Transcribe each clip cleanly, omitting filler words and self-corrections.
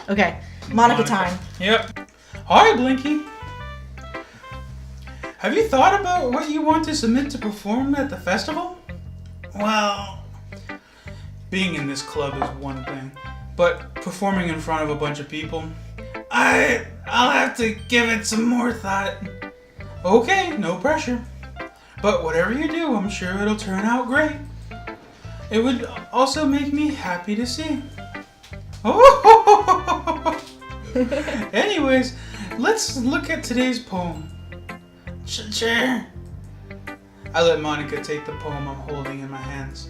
Okay, Monica time. Yep. Hi, Blanky. Have you thought about what you want to submit to perform at the festival? Well, being in this club is one thing, but performing in front of a bunch of people, I'll have to give it some more thought. Okay, no pressure. But whatever you do, I'm sure it'll turn out great. It would also make me happy to see. Oh! Anyways, let's look at today's poem. Sure. I let Monica take the poem I'm holding in my hands.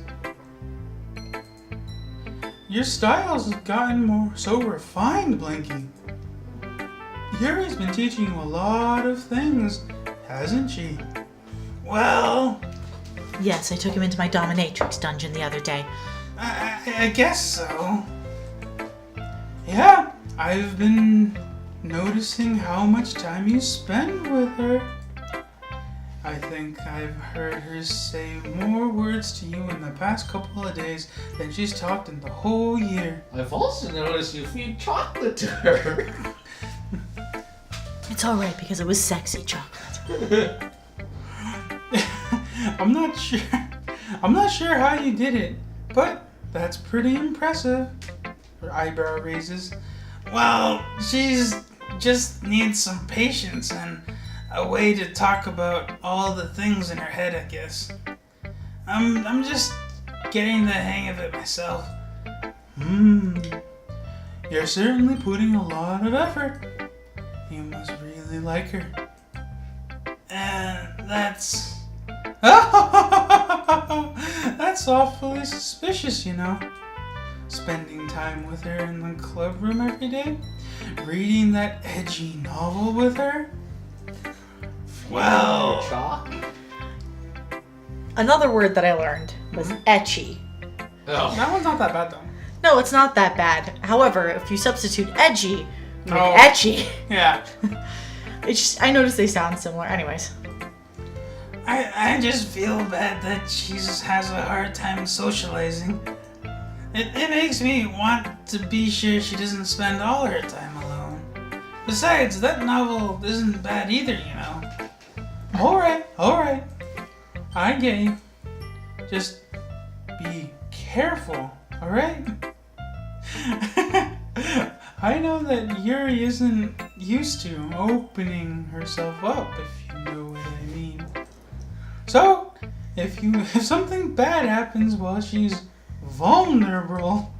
Your style's gotten more so refined, Blanky. Yuri's been teaching you a lot of things, hasn't she? Well... Yes, I took him into my dominatrix dungeon the other day. I guess so. Yeah, I've been noticing how much time you spend with her. I think I've heard her say more words to you in the past couple of days than she's talked in the whole year. I've also noticed you feed chocolate to her. It's alright because it was sexy chocolate. I'm not sure how you did it, but that's pretty impressive. Her eyebrow raises. Well, she's just needs some patience and a way to talk about all the things in her head, I guess. I'm just getting the hang of it myself. You're certainly putting a lot of effort. You must really like her. And that's awfully suspicious, you know. Spending time with her in the club room every day? Reading that edgy novel with her? Well... Chalk? Another word that I learned was etchy. Oh. That one's not that bad, though. No, it's not that bad. However, if you substitute edgy with etchy, Yeah. I noticed they sound similar. Anyways. I just feel bad that she just has a hard time socializing. It makes me want to be sure she doesn't spend all her time alone. Besides, that novel isn't bad either, you know. Alright. I get you. Just be careful, alright? I know that Yuri isn't used to opening herself up, if you know what I mean. So, if something bad happens while she's vulnerable,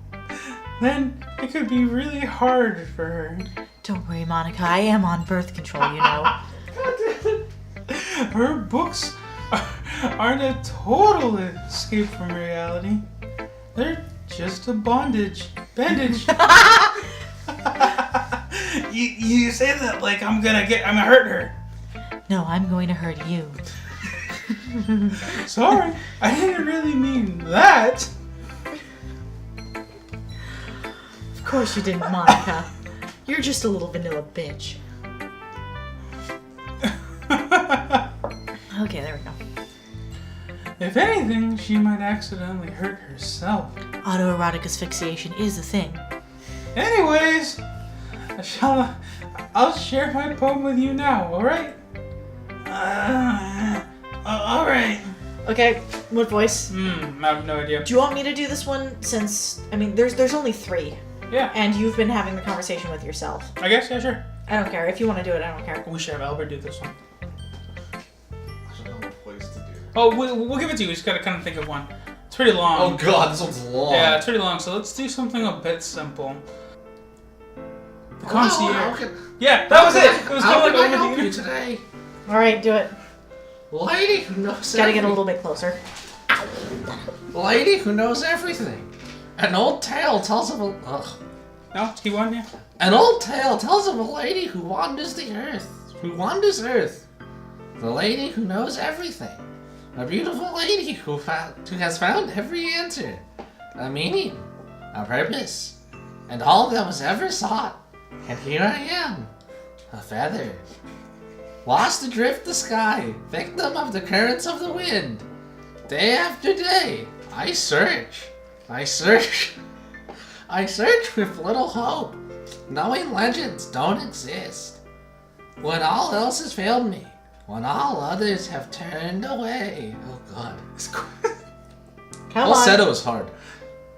then it could be really hard for her. Don't worry, Monica. I am on birth control, you know. Her books aren't a total escape from reality. They're just a bandage. You say that like I'm gonna hurt her. No, I'm going to hurt you. Sorry, I didn't really mean that. Of course you didn't, Monica. You're just a little vanilla bitch. Okay, there we go. If anything, she might accidentally hurt herself. Autoerotic asphyxiation is a thing. Anyways, I'll share my poem with you now, alright? Alright. Okay, what voice? I have no idea. Do you want me to do this one since, I mean, there's only 3. Yeah. And you've been having the conversation with yourself. I guess, yeah, sure. I don't care. If you want to do it, I don't care. We should have Albert do this one. I don't know what voice to do. Oh, we'll give it to you. We just gotta kind of think of one. It's pretty long. Oh god, this one's long. Yeah, it's pretty long, so let's do something a bit simple. The concierge. Yeah, that was it! It was How going can I over help the you today? Alright, do it. Lady who knows Gotta get a little bit closer. Lady who knows everything. An old tale tells of a... Ugh. No, let's keep on here. An old tale tells of a lady who wanders the earth. The lady who knows everything. A beautiful lady who has found every answer. A meaning. A purpose. And all that was ever sought. And here I am. A feather. Lost adrift the sky. Victim of the currents of the wind. Day after day. I search with little hope. knowing legends don't exist. When all else has failed me, when all others have turned away. Oh god. Come on. Falsetto is hard.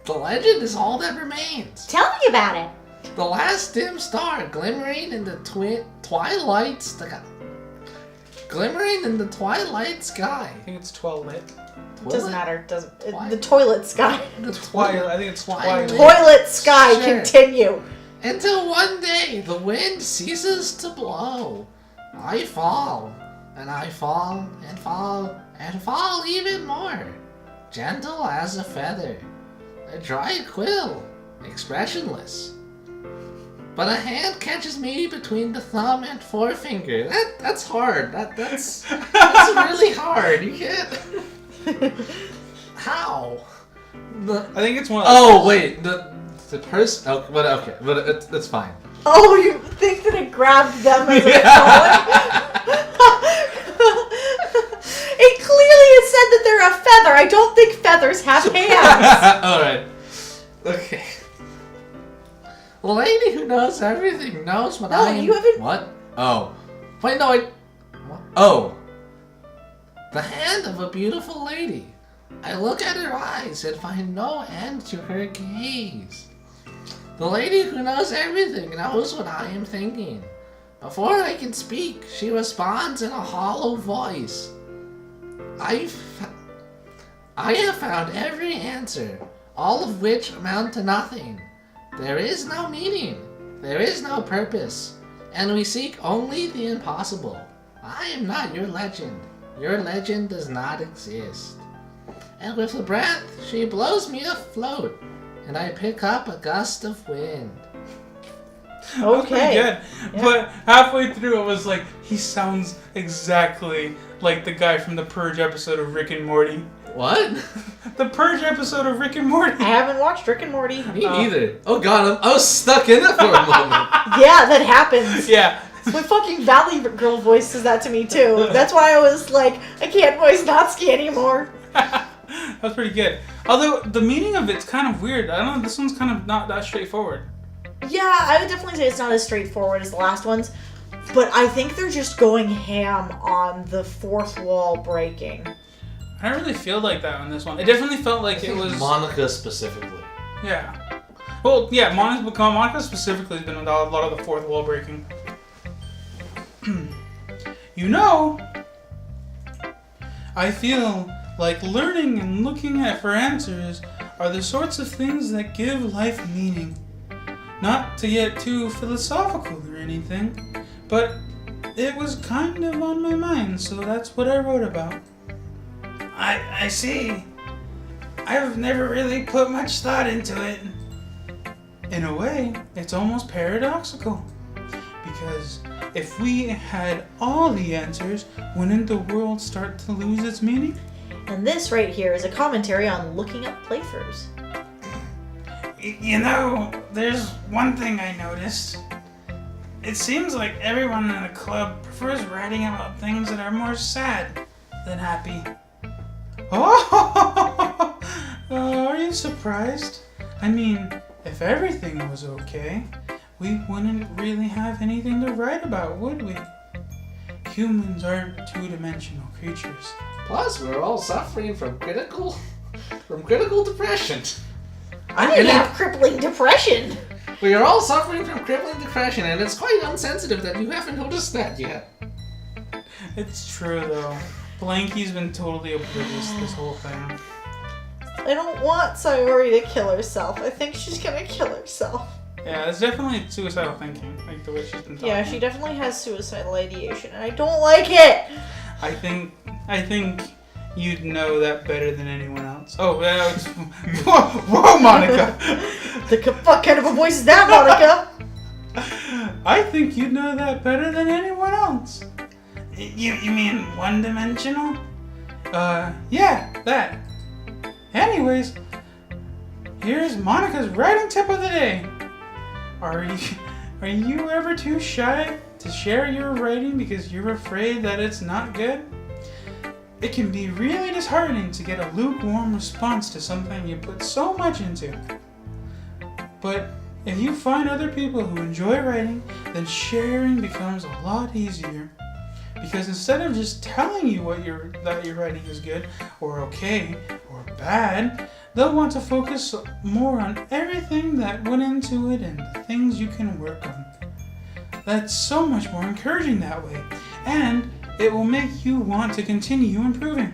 The legend is all that remains. Tell me about it. The last dim star glimmering in the twilight sky. Glimmering in the twilight sky. I think it's twilight. Doesn't matter. Twilight? The toilet sky. The Twilight. I think it's twilight. Toilet sky. Sure. Continue. Until one day the wind ceases to blow. I fall, and I fall, and fall, and fall even more. Gentle as a feather. A dry quill. Expressionless. But a hand catches me between the thumb and forefinger. That's hard. That's really hard. You can't. How? I think it's one of Oh wait, the person. Oh, but okay, but it's fine. Oh, you think that it grabbed them as it Yeah. falling? It clearly has said that they're a feather. I don't think feathers have hands. All right. Okay. The lady who knows everything knows what No, I am. you haven't- What? Oh. Wait, no, What? Oh. The hand of a beautiful lady. I look at her eyes and find no end to her gaze. The lady who knows everything knows what I am thinking. Before I can speak, she responds in a hollow voice. I have found every answer, all of which amount to nothing. There is no meaning, there is no purpose, and we seek only the impossible. I am not your legend. Your legend does not exist. And with a breath, she blows me afloat, and I pick up a gust of wind. That was pretty Okay. good. Yeah. But halfway through, it was like, he sounds exactly like the guy from the Purge episode of Rick and Morty. What? The Purge episode of Rick and Morty. I haven't watched Rick and Morty. Me neither. Oh god, I was stuck in it for a moment. Yeah, that happens. Yeah. My fucking Valley Girl voice says that to me too. That's why I was like, I can't voice Natsuki anymore. That was pretty good. Although, the meaning of it's kind of weird. I don't know, this one's kind of not that straightforward. Yeah, I would definitely say it's not as straightforward as the last ones, but I think they're just going ham on the fourth wall breaking. I don't really feel like that on this one. It definitely felt like it was... Monica specifically. Yeah. Well, yeah, Monica specifically has been a lot of the fourth wall breaking. You know, I feel like learning and looking at for answers are the sorts of things that give life meaning. Not to get too philosophical or anything, but it was kind of on my mind, so that's what I wrote about. I see. I've never really put much thought into it. In a way, it's almost paradoxical. Because if we had all the answers, wouldn't the world start to lose its meaning? And this right here is a commentary on looking up playthroughs. You know, there's one thing I noticed. It seems like everyone in the club prefers writing about things that are more sad than happy. Oh, are you surprised? I mean, if everything was okay, we wouldn't really have anything to write about, would we? Humans aren't two-dimensional creatures. Plus, we're all suffering from critical depression. I didn't have crippling depression. We are all suffering from crippling depression, and it's quite unsensitive that you haven't noticed that yet. It's true, though. Blanky's been totally oblivious to this whole thing. I don't want Sayori to kill herself. I think she's gonna kill herself. Yeah, it's definitely suicidal thinking, like the way she's been talking. Yeah, she definitely has suicidal ideation, and I don't like it. I think you'd know that better than anyone else. Oh, it's... whoa, Monica! What kind of a voice is that, Monica? I think you'd know that better than anyone else. You mean one-dimensional? Yeah, that. Anyways, here's Monica's writing tip of the day. Are you ever too shy to share your writing because you're afraid that it's not good? It can be really disheartening to get a lukewarm response to something you put so much into. But If you find other people who enjoy writing, then sharing becomes a lot easier. Because instead of just telling you that your writing is good, or okay, or bad, they'll want to focus more on everything that went into it and the things you can work on. That's so much more encouraging that way, and it will make you want to continue improving.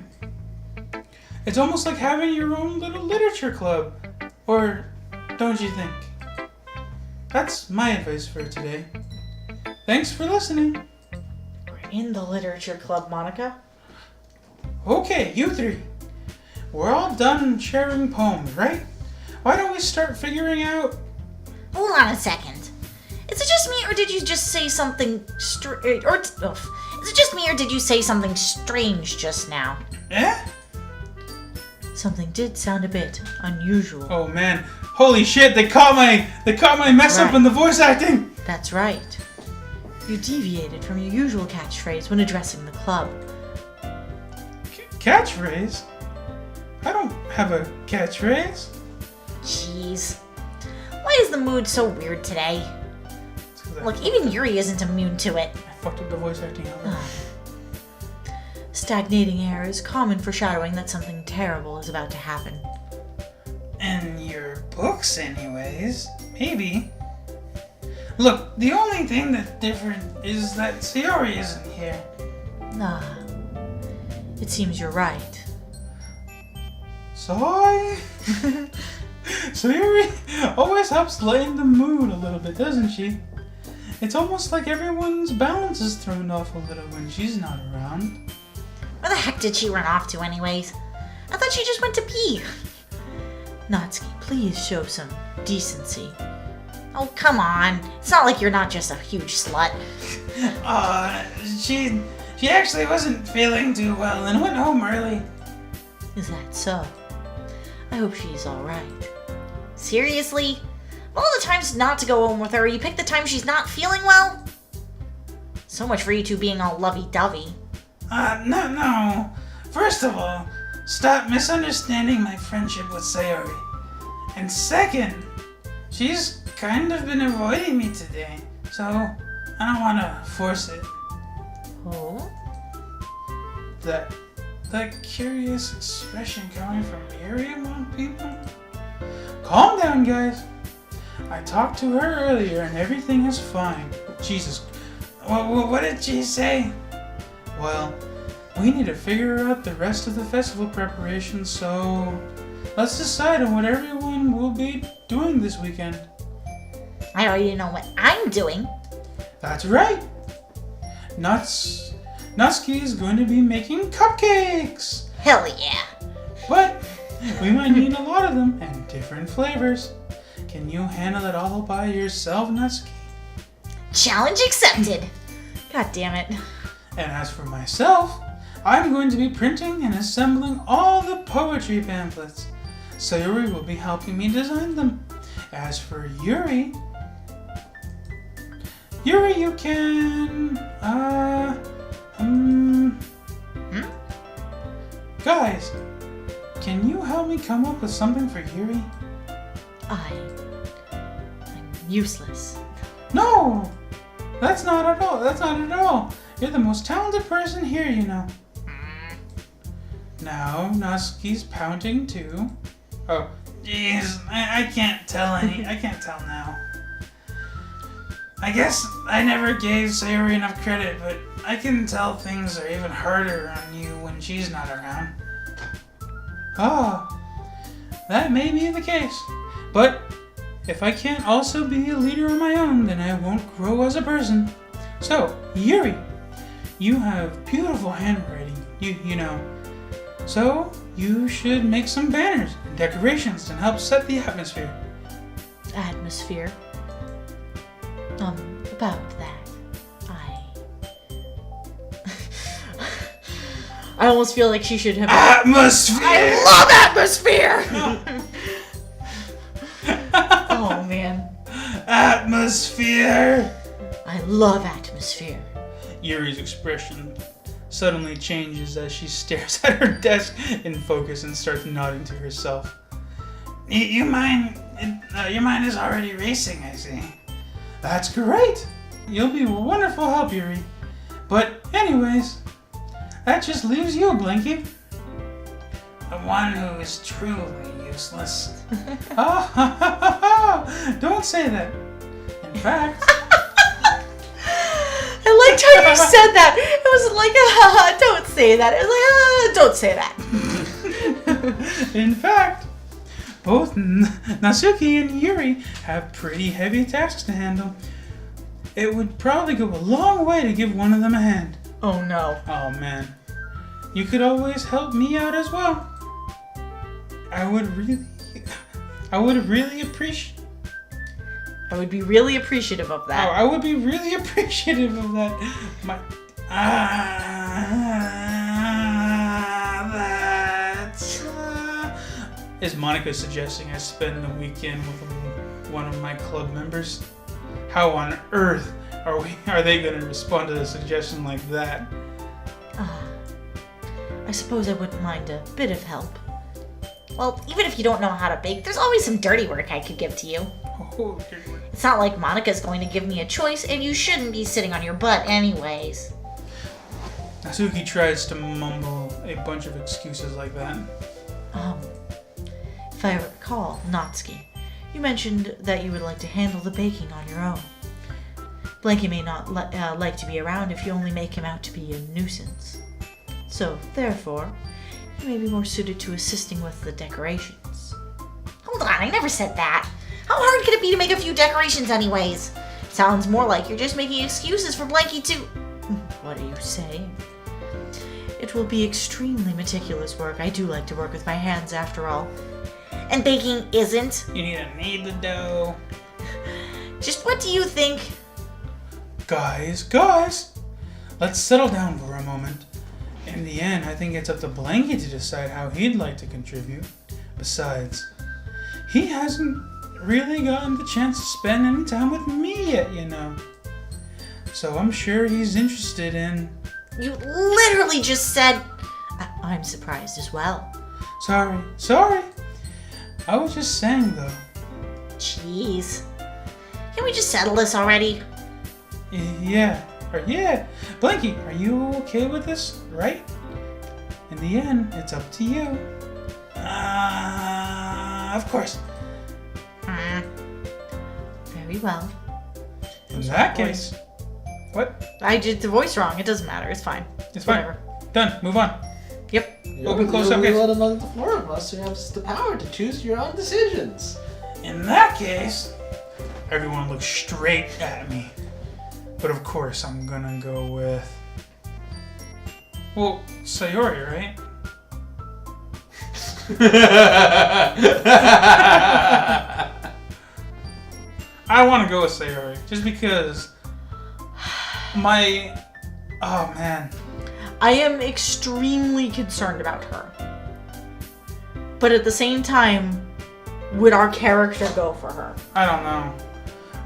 It's almost like having your own little literature club, or don't you think? That's my advice for today. Thanks for listening. We're in the literature club, Monica. Okay, you three. We're all done sharing poems, right? Why don't we start figuring out... Hold on a second. Is it just me, or did you just say something is it just me, or did you say something strange just now? Eh? Something did sound a bit unusual. Oh man, holy shit, they caught my mess up in the voice acting! That's right. You deviated from your usual catchphrase when addressing the club. Catchphrase? I don't have a catchphrase. Jeez. Why is the mood so weird today? Look, even Yuri isn't immune to it. I fucked up the voice acting. Stagnating air is common foreshadowing that something terrible is about to happen. In your books, anyways. Maybe. Look, the only thing that's different is that SAYORI isn't here. Ah, it seems you're right. SAYORI always helps lighten the mood a little bit, doesn't she? It's almost like everyone's balance is thrown off a little when she's not around. Where the heck did she run off to anyways? I thought she just went to pee. Natsuki, please show some decency. Oh, come on. It's not like you're not just a huge slut. She actually wasn't feeling too well and went home early. Is that so? I hope she's alright. Seriously? Of all the times not to go home with her, you pick the time she's not feeling well? So much for you two being all lovey-dovey. No. First of all, stop misunderstanding my friendship with SAYORI. And second, she's kind of been avoiding me today, so I don't want to force it. Oh? That curious expression coming from Yuri among people? Calm down, guys. I talked to her earlier and everything is fine. Jesus. What did she say? Well, we need to figure out the rest of the festival preparations, so let's decide on what everyone will be doing this weekend. I already know what I'm doing. That's right. Natsuki is going to be making cupcakes. Hell yeah. But we might need a lot of them and different flavors. Can you handle it all by yourself, Natsuki? Challenge accepted. God damn it. And as for myself, I'm going to be printing and assembling all the poetry pamphlets. SAYORI will be helping me design them. As for Yuri, you can, Guys, can you help me come up with something for Yuri? I'm useless. No! That's not at all. You're the most talented person here, you know. Now, Natsuki's pouting too. Oh, jeez, I can't tell I can't tell now. I guess I never gave SAYORI enough credit, but I can tell things are even harder on you when she's not around. That may be the case. But if I can't also be a leader on my own, then I won't grow as a person. So, Yuri, you have beautiful handwriting, you know. So, you should make some banners and decorations to help set the atmosphere. Atmosphere? About that, I almost feel like she should have... Atmosphere! I love atmosphere! Oh, man. Atmosphere! I love atmosphere. Yuri's expression suddenly changes as she stares at her desk in focus and starts nodding to herself. You mind Your mind is already racing, I see. That's great. You'll be a wonderful help, Yuri. But anyways, that just leaves you, Blanky. The one who is truly useless. Don't say that. In fact... I liked how you said that. It was like, don't say that. It was like, don't say that. In fact, both Natsuki and Yuri have pretty heavy tasks to handle. It would probably go a long way to give one of them a hand. Oh no. Oh man. You could always help me out as well. I would really appreciate... I would be really appreciative of that. Oh, I would be really appreciative of that. Is Monica suggesting I spend the weekend with one of my club members? How on earth are they going to respond to a suggestion like that? I suppose I wouldn't mind a bit of help. Well, even if you don't know how to bake, there's always some dirty work I could give to you. Oh, It's not like Monica's going to give me a choice, and you shouldn't be sitting on your butt anyways. Natsuki tries to mumble a bunch of excuses like that. If I recall, Natsuki, you mentioned that you would like to handle the baking on your own. Blanky may not like to be around if you only make him out to be a nuisance. So, therefore, you may be more suited to assisting with the decorations. Hold on, I never said that. How hard could it be to make a few decorations anyways? Sounds more like you're just making excuses for Blanky to... What are you saying? It will be extremely meticulous work. I do like to work with my hands after all. And baking isn't? You need to knead the dough. Just what do you think? Guys, let's settle down for a moment. In the end, I think it's up to Blanky to decide how he'd like to contribute. Besides, he hasn't really gotten the chance to spend any time with me yet, you know. So I'm sure he's interested in... You literally just said... I'm surprised as well. Sorry. I was just saying, though. Jeez. Can we just settle this already? Yeah. Blanky, are you okay with this, right? In the end, it's up to you. Of course. Very well. In that case... What? I did the voice wrong. It doesn't matter. It's fine. It's fine. Whatever. Done. Move on. Yep. Open, close, up, case. One among the four of us who has the power to choose your own decisions. In that case, everyone looks straight at me. But of course, I'm gonna go with... Well, Sayori, right? I want to go with Sayori, just because oh man. I am extremely concerned about her. But at the same time, would our character go for her? I don't know.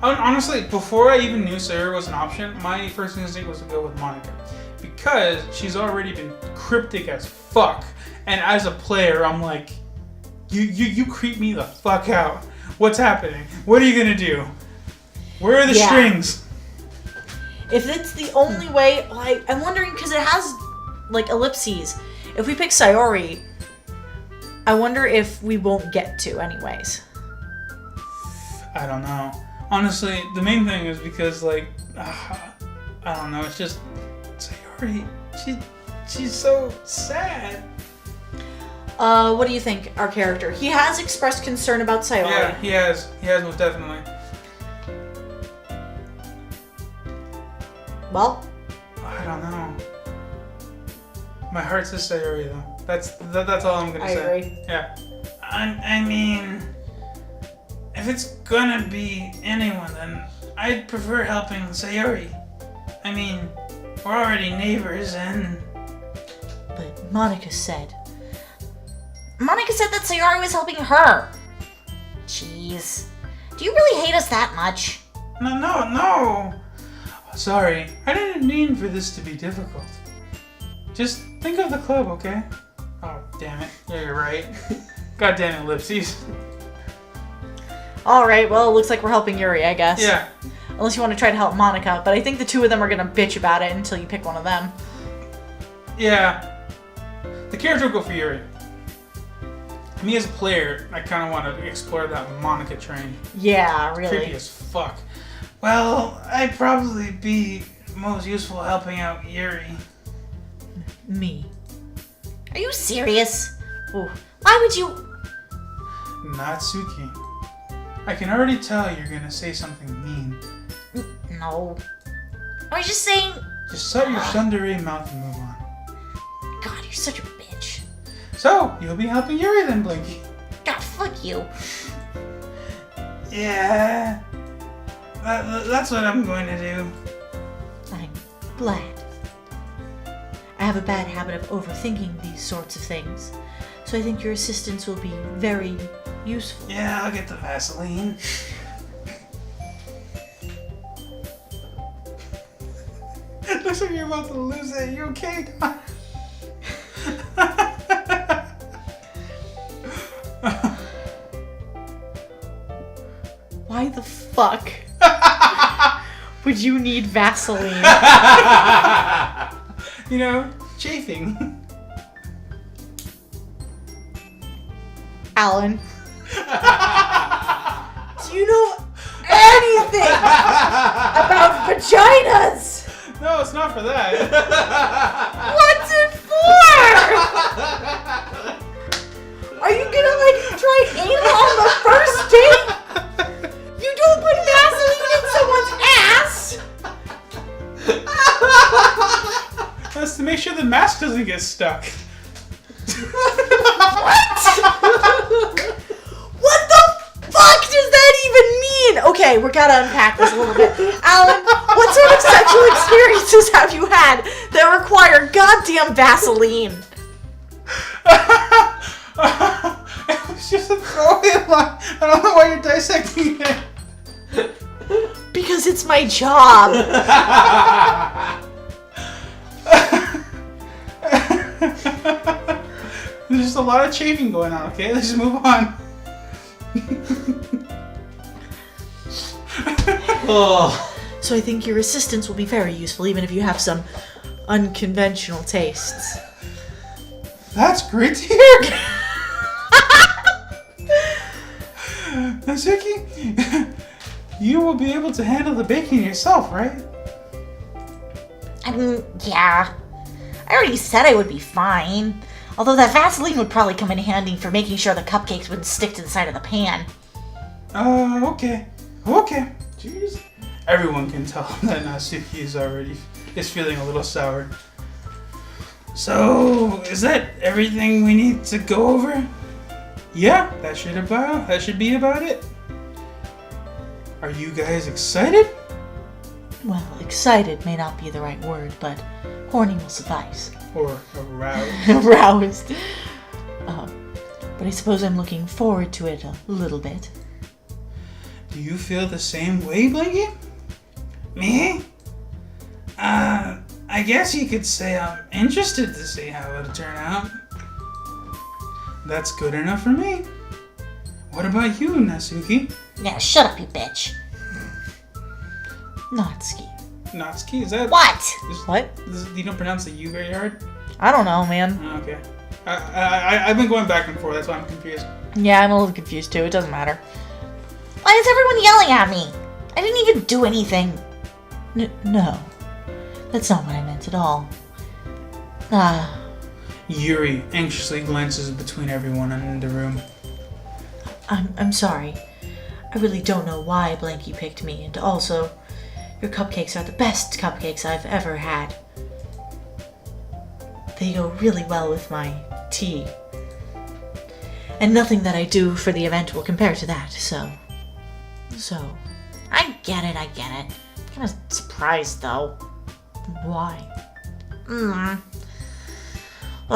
Honestly, before I even knew Sayori was an option, my first instinct was to go with Monica. Because she's already been cryptic as fuck. And as a player, I'm like, you creep me the fuck out. What's happening? What are you gonna do? Where are the strings? If it's the only way, I'm wondering, because it has, like, ellipses. If we pick Sayori, I wonder if we won't get to anyways. I don't know. Honestly, the main thing is because, like, I don't know, it's just, Sayori, she's so sad. What do you think, our character? He has expressed concern about Sayori. Yeah, he has most definitely. Well, I don't know. My heart says Sayori though. That's all I'm gonna I say. agree. Yeah. I mean, if it's gonna be anyone, then I'd prefer helping Sayori. I mean, we're already neighbors, and... But Monica said that Sayori was helping her. Jeez. Do you really hate us that much? No. Sorry, I didn't mean for this to be difficult. Just think of the club, okay? Oh, damn it. Yeah, you're right. God damn it, Ellipses. Alright, well, it looks like we're helping Yuri, I guess. Yeah. Unless you want to try to help Monica, but I think the two of them are gonna bitch about it until you pick one of them. Yeah. The character will go for Yuri. Me as a player, I kind of want to explore that Monica train. Yeah, Creepy really. as fuck. Well, I'd probably be most useful helping out Yuri. Me. Are you serious? Ooh. Why would you... Natsuki. I can already tell you're gonna say something mean. No. I was just saying... Just shut your tsundere mouth and move on. God, you're such a bitch. So, you'll be helping Yuri then, Blanky. God, fuck you. Yeah. That's what I'm going to do. I'm glad. I have a bad habit of overthinking these sorts of things, so I think your assistance will be very useful. Yeah, I'll get the Vaseline. Looks like you're about to lose it. You okay, Don? Why the fuck would you need Vaseline? You know, chafing. Alan. Do you know anything about vaginas? No, it's not for that. What's it for? Are you gonna try anal on the first date? You don't put Vaseline in someone's ass. That's to make sure the mask doesn't get stuck. What the fuck does that even mean? Okay, we gotta unpack this a little bit. Alan, what sort of sexual experiences have you had that require goddamn Vaseline? It was just a throwaway line. I don't know why you're dissecting it. Because it's my job. There's just a lot of chafing going on, okay? Let's just move on. Oh. So I think your assistance will be very useful, even if you have some unconventional tastes. That's great to hear. Natsuki, you will be able to handle the baking yourself, right? I mean, yeah. I already said I would be fine. Although that Vaseline would probably come in handy for making sure the cupcakes wouldn't stick to the side of the pan. Okay. Okay. Jeez. Everyone can tell that Natsuki is feeling a little sour. So, is that everything we need to go over? Yeah, that should be about it. Are you guys excited? Well, excited may not be the right word, but horny will suffice. Or aroused? Aroused. But I suppose I'm looking forward to it a little bit. Do you feel the same way, Blanky? Me? I guess you could say I'm interested to see how it'll turn out. That's good enough for me. What about you, Natsuki? Yeah, shut up, you bitch. Natsuki. Natsuki, is that... What? What? You don't pronounce the U very hard? I don't know, man. Oh, okay. I've been going back and forth, that's why I'm confused. Yeah, I'm a little confused too. It doesn't matter. Why is everyone yelling at me? I didn't even do anything. No. That's not what I meant at all. Yuri anxiously glances between everyone in the room. I'm sorry. I really don't know why Blanky picked me, and also, your cupcakes are the best cupcakes I've ever had. They go really well with my tea. And nothing that I do for the event will compare to that, so... I get it. Kind of surprised, though. Why? Well,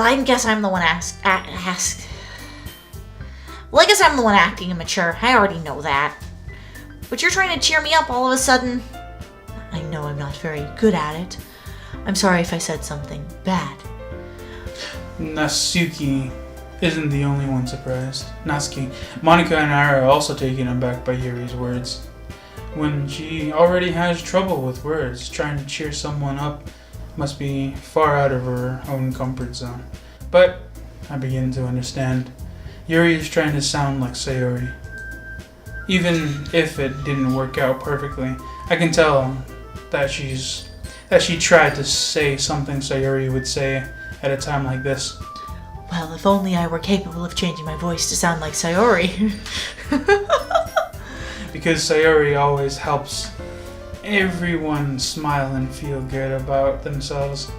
I guess I'm the one Well, I guess I'm the one acting immature. I already know that. But you're trying to cheer me up all of a sudden. I know I'm not very good at it. I'm sorry if I said something bad. Natsuki, isn't the only one surprised. Natsuki, Monica, and I are also taken aback by Yuri's words. When she already has trouble with words, trying to cheer someone up must be far out of her own comfort zone. But I begin to understand. Yuri is trying to sound like Sayori. Even if it didn't work out perfectly, I can tell that she tried to say something Sayori would say at a time like this. Well, if only I were capable of changing my voice to sound like Sayori. Because Sayori always helps everyone smile and feel good about themselves.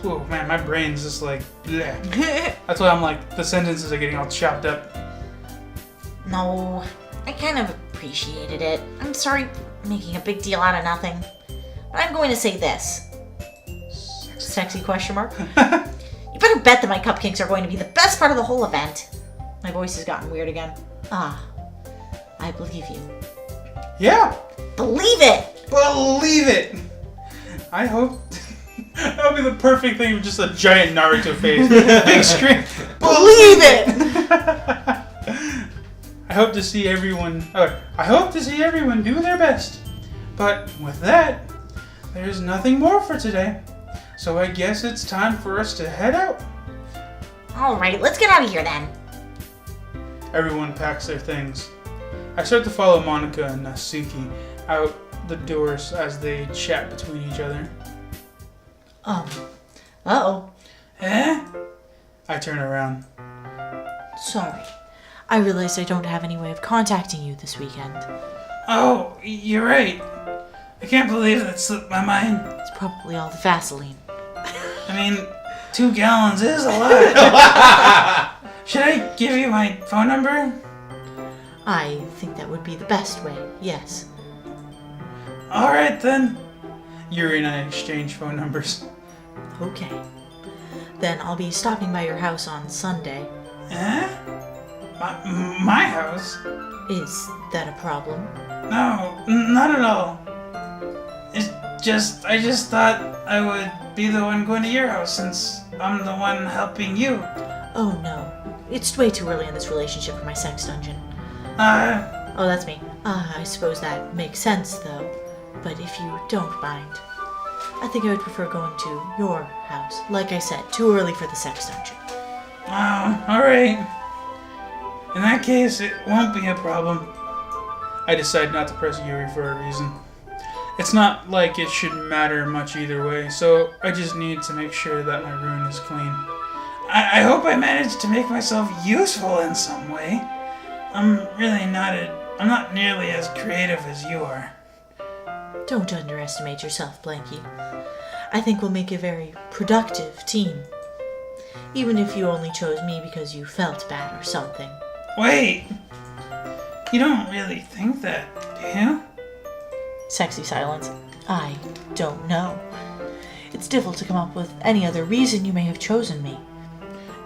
Oh man, my brain's just like bleh. That's why I'm like, the sentences are getting all chopped up. No, I kind of appreciated it. I'm sorry for making a big deal out of nothing. But I'm going to say this. Sexy question mark? You better bet that my cupcakes are going to be the best part of the whole event. My voice has gotten weird again. Ah, I believe you. Yeah, Believe it! believe it. I hope that would be the perfect thing with just a giant Naruto face. Big screen. Believe it! I hope to see everyone do their best. But with that, there's nothing more for today. So I guess it's time for us to head out. Alright, let's get out of here then. Everyone packs their things. I start to follow Monica and Natsuki out the doors as they chat between each other. Uh-oh. Eh? I turn around. Sorry. I realized I don't have any way of contacting you this weekend. Oh, you're right. I can't believe that slipped my mind. It's probably all the Vaseline. I mean, 2 gallons is a lot. Should I give you my phone number? I think that would be the best way, yes. Alright then. Yuri and I exchange phone numbers. Okay. Then I'll be stopping by your house on Sunday. Eh? My house? Is that a problem? No, not at all. I just thought I would be the one going to your house since I'm the one helping you. Oh no. It's way too early in this relationship for my sex dungeon. Oh, that's me. I suppose that makes sense, though. But if you don't mind, I think I would prefer going to your house. Like I said, too early for the sex dungeon. Oh, alright. In that case, it won't be a problem. I decide not to press Yuri for a reason. It's not like it should matter much either way, so I just need to make sure that my room is clean. I hope I managed to make myself useful in some way. I'm not nearly as creative as you are. Don't underestimate yourself, Blanky. I think we'll make a very productive team. Even if you only chose me because you felt bad or something. Wait! You don't really think that, do you? Sexy silence. I don't know. It's difficult to come up with any other reason you may have chosen me.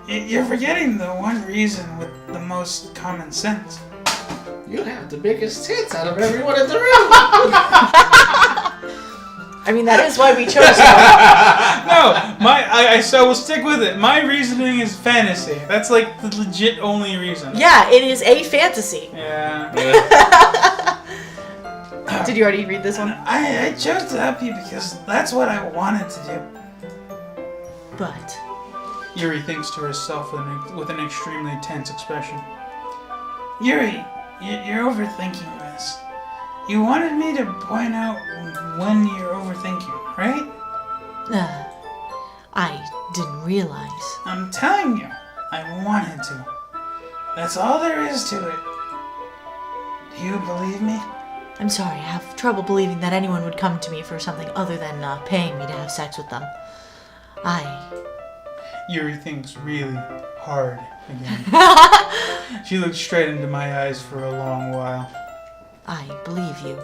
You're forgetting the one reason with the most common sense. You have the biggest tits out of everyone in the room. I mean, that is why we chose you. No, I will stick with it. My reasoning is fantasy. That's like the legit only reason. Yeah, it is a fantasy. Yeah. Did you already read this one? I chose to help you because that's what I wanted to do. But Yuri thinks to herself with an extremely tense expression. Yuri, you're overthinking this. You wanted me to point out when you're overthinking, right? I didn't realize. I'm telling you, I wanted to. That's all there is to it. Do you believe me? I'm sorry, I have trouble believing that anyone would come to me for something other than paying me to have sex with them. Yuri thinks really hard again. She looks straight into my eyes for a long while. I believe you.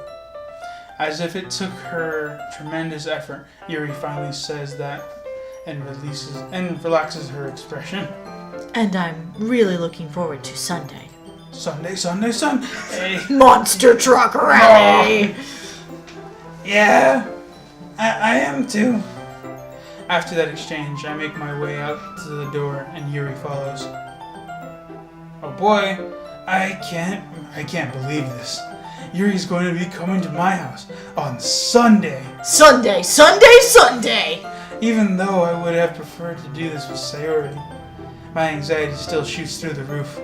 As if it took her tremendous effort, Yuri finally says that and relaxes her expression. And I'm really looking forward to Sunday. Sunday. Monster truck rally! Yeah, I am too. After that exchange, I make my way out to the door and Yuri follows. Oh boy, I can't believe this. Yuri's going to be coming to my house on Sunday. Sunday, Sunday, Sunday! Even though I would have preferred to do this with Sayori, my anxiety still shoots through the roof.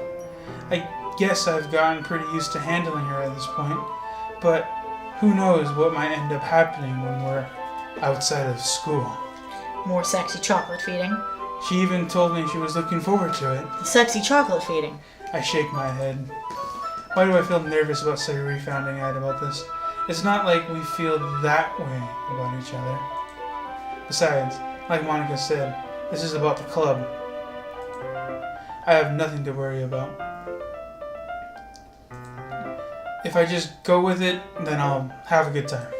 I guess I've gotten pretty used to handling her at this point, but who knows what might end up happening when we're outside of school. More sexy chocolate feeding. She even told me she was looking forward to it. The sexy chocolate feeding. I shake my head. Why do I feel nervous about Sayori finding out about this? It's not like we feel that way about each other. Besides, like Monica said, this is about the club. I have nothing to worry about. If I just go with it, then I'll have a good time.